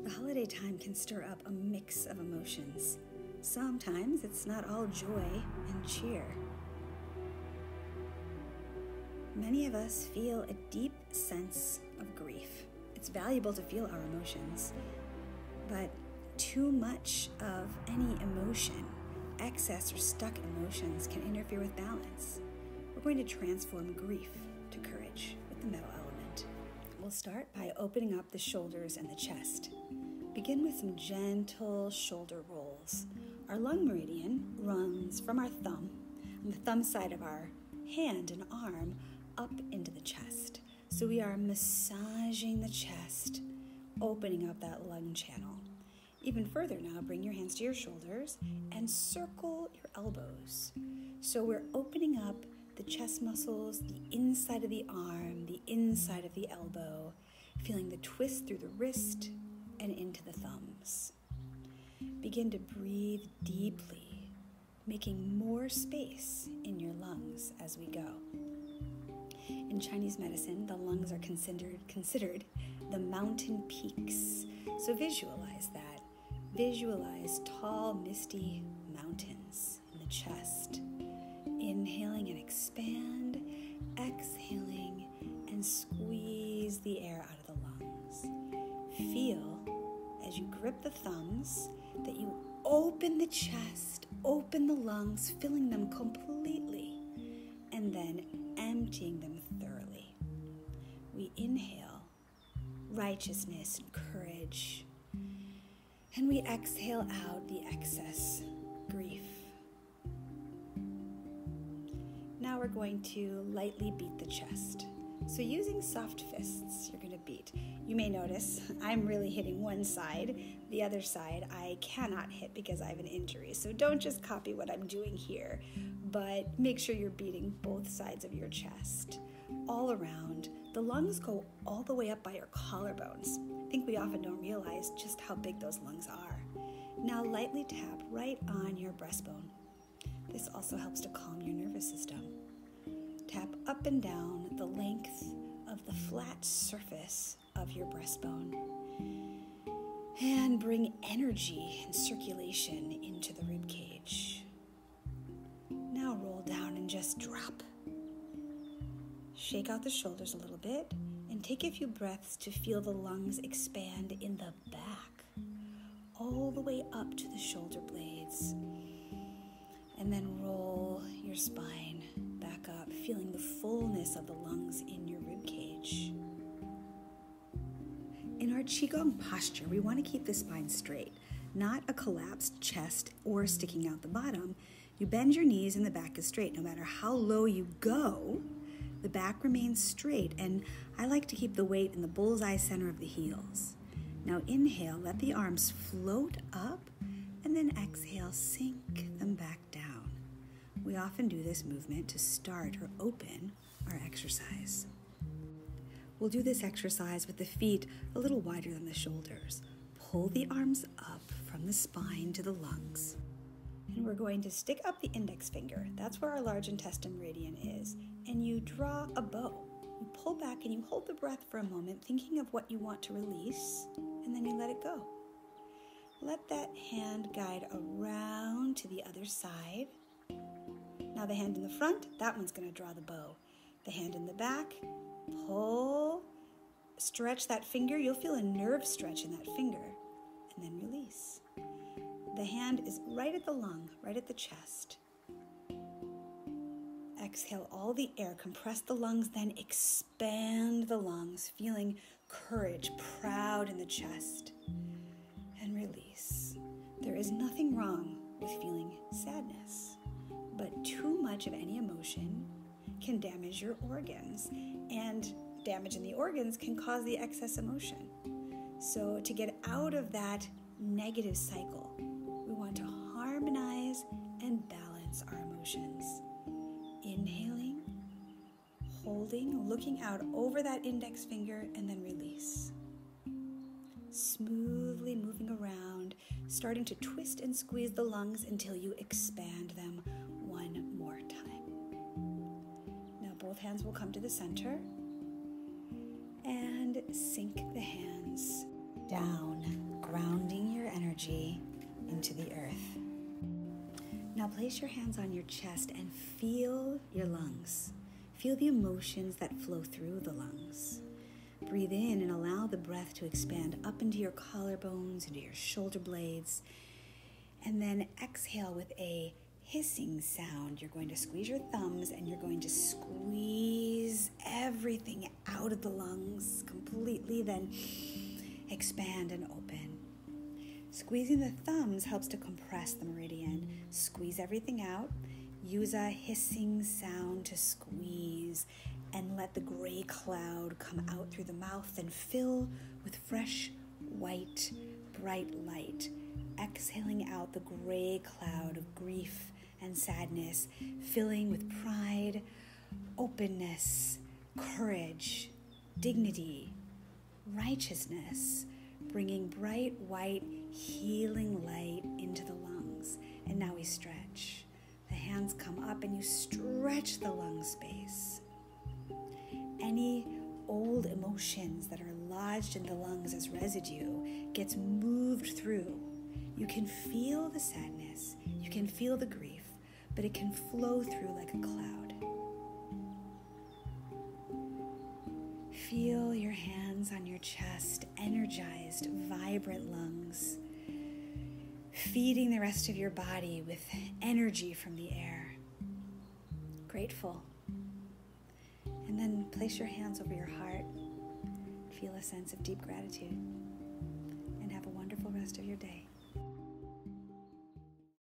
The holiday time can stir up a mix of emotions. Sometimes it's not all joy and cheer. Many of us feel a deep sense of grief. It's valuable to feel our emotions, but too much of any emotion, excess or stuck emotions, can interfere with balance. We're going to transform grief to courage with the metal element. We'll start by opening up the shoulders and the chest. Begin with some gentle shoulder rolls. Our lung meridian runs from our thumb, on the thumb side of our hand and arm, up into the chest. So we are massaging the chest, opening up that lung channel. Even further now, bring your hands to your shoulders and circle your elbows. So we're opening up the chest muscles, the inside of the arm, the inside of the elbow, feeling the twist through the wrist and into the thumbs. Begin to breathe deeply, making more space in your lungs as we go. In Chinese medicine, the lungs are considered the mountain peaks. So visualize that. Visualize tall, misty mountains in the chest. Inhaling and expand, exhaling and squeeze the air out of the lungs. Feel as you grip the thumbs that you open the chest, open the lungs, filling them completely, and then emptying them thoroughly. We inhale righteousness and courage, and we exhale out the excess grief. Now we're going to lightly beat the chest. So using soft fists, you're going to beat. You may notice I'm really hitting one side. The other side I cannot hit because I have an injury. So don't just copy what I'm doing here, but make sure you're beating both sides of your chest. All around, the lungs go all the way up by your collarbones. I think we often don't realize just how big those lungs are. Now lightly tap right on your breastbone. This also helps to calm your nervous system. Tap up and down the length of the flat surface of your breastbone and bring energy and circulation into the rib cage. Now roll down and just drop. Shake out the shoulders a little bit and take a few breaths to feel the lungs expand in the back, all the way up to the shoulder blades. And then roll your spine back up, feeling the fullness of the lungs in your rib cage. In our Qigong posture, we want to keep the spine straight, not a collapsed chest or sticking out the bottom. You bend your knees and the back is straight. No matter how low you go, the back remains straight, and I like to keep the weight in the bullseye center of the heels. Now inhale, let the arms float up, and then exhale, sink them back down. We often do this movement to start or open our exercise. We'll do this exercise with the feet a little wider than the shoulders. Pull the arms up from the spine to the lungs. And we're going to stick up the index finger. That's where our large intestine meridian is. And you draw a bow. You pull back and you hold the breath for a moment, thinking of what you want to release, and then you let it go. Let that hand guide around to the other side. Now the hand in the front, that one's going to draw the bow. The hand in the back, pull, stretch that finger. You'll feel a nerve stretch in that finger, and then release. The hand is right at the lung, right at the chest. Exhale all the air, compress the lungs, then expand the lungs, feeling courage, proud in the chest. And release. There is nothing wrong with feeling sadness, but too much of any emotion can damage your organs, and damage in the organs can cause the excess emotion. So to get out of that negative cycle, we want to harmonize and balance our emotions. Inhaling, holding, looking out over that index finger, and then release. Smoothly moving around, starting to twist and squeeze the lungs until you expand them one more time. Now both hands will come to the center and sink the hands down. energy into the earth. Now place your hands on your chest and feel your lungs. Feel the emotions that flow through the lungs. Breathe in and allow the breath to expand up into your collarbones, into your shoulder blades. And then exhale with a hissing sound. You're going to squeeze your thumbs and you're going to squeeze everything out of the lungs completely, then expand and open. Squeezing the thumbs helps to compress the meridian. Squeeze everything out. Use a hissing sound to squeeze and let the gray cloud come out through the mouth and fill with fresh, white, bright light. Exhaling out the gray cloud of grief and sadness, filling with pride, openness, courage, dignity, righteousness, bringing bright, white, healing light into the lungs. And now we stretch. The hands come up and you stretch the lung space. Any old emotions that are lodged in the lungs as residue gets moved through. You can feel the sadness, you can feel the grief, but it can flow through like a cloud. Feel your hands on your chest, energized, vibrant lungs, feeding the rest of your body with energy from the air. Grateful. And then place your hands over your heart. Feel a sense of deep gratitude. And have a wonderful rest of your day.